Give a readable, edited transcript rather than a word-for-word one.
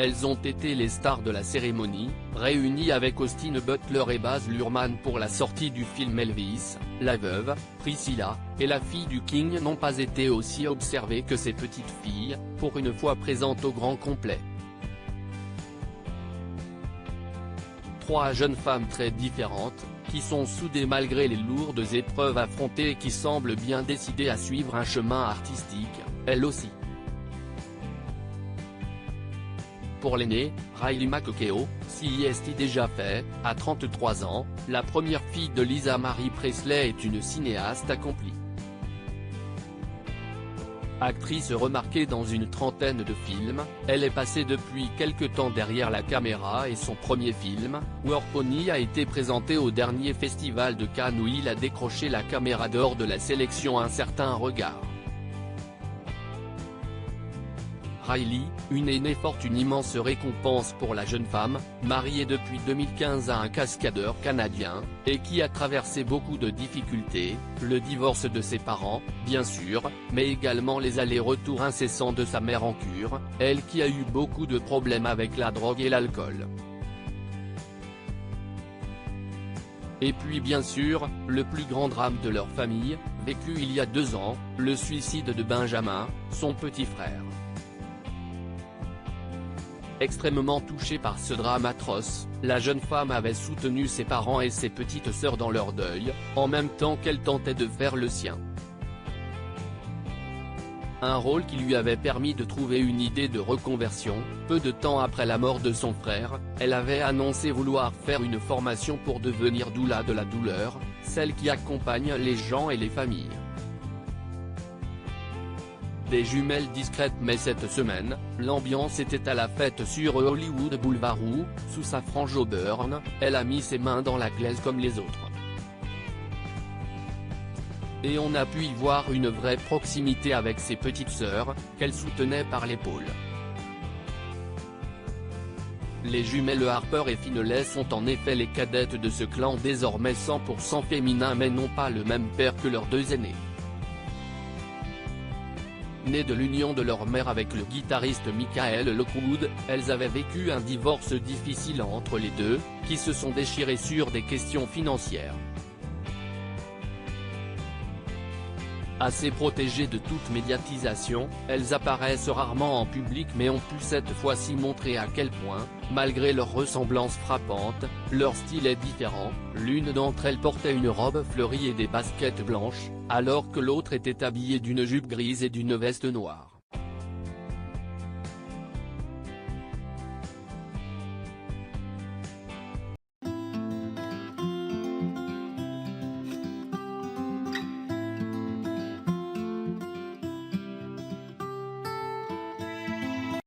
Elles ont été les stars de la cérémonie, réunies avec Austin Butler et Baz Luhrmann pour la sortie du film Elvis. La veuve, Priscilla, et la fille du King n'ont pas été aussi observées que ses petites filles, pour une fois présentes au grand complet. Trois jeunes femmes très différentes, qui sont soudées malgré les lourdes épreuves affrontées et qui semblent bien décidées à suivre un chemin artistique, elles aussi. Pour l'aînée, Riley McKeough, si est déjà fait, à 33 ans, la première fille de Lisa Marie Presley est une cinéaste accomplie. Actrice remarquée dans une trentaine de films, elle est passée depuis quelque temps derrière la caméra et son premier film, War Pony a été présenté au dernier festival de Cannes où il a décroché la caméra d'or de la sélection Un certain regard. Riley, une aînée forte, une immense récompense pour la jeune femme, mariée depuis 2015 à un cascadeur canadien, et qui a traversé beaucoup de difficultés, le divorce de ses parents, bien sûr, mais également les allers-retours incessants de sa mère en cure, elle qui a eu beaucoup de problèmes avec la drogue et l'alcool. Et puis bien sûr, le plus grand drame de leur famille, vécu il y a 2 ans, le suicide de Benjamin, son petit frère. Extrêmement touchée par ce drame atroce, la jeune femme avait soutenu ses parents et ses petites sœurs dans leur deuil, en même temps qu'elle tentait de faire le sien. Un rôle qui lui avait permis de trouver une idée de reconversion. Peu de temps après la mort de son frère, elle avait annoncé vouloir faire une formation pour devenir doula de la douleur, celle qui accompagne les gens et les familles. Des jumelles discrètes, mais cette semaine, l'ambiance était à la fête sur Hollywood Boulevard où, sous sa frange auburn, elle a mis ses mains dans la glaise comme les autres. Et on a pu y voir une vraie proximité avec ses petites sœurs, qu'elle soutenait par l'épaule. Les jumelles Harper et Finlay sont en effet les cadettes de ce clan désormais 100% féminin, mais n'ont pas le même père que leurs 2 aînés. Nées de l'union de leur mère avec le guitariste Michael Lockwood, elles avaient vécu un divorce difficile entre les deux, qui se sont déchirés sur des questions financières. Assez protégées de toute médiatisation, elles apparaissent rarement en public mais ont pu cette fois-ci montrer à quel point, malgré leur ressemblance frappante, leur style est différent. L'une d'entre elles portait une robe fleurie et des baskets blanches, alors que l'autre était habillée d'une jupe grise et d'une veste noire.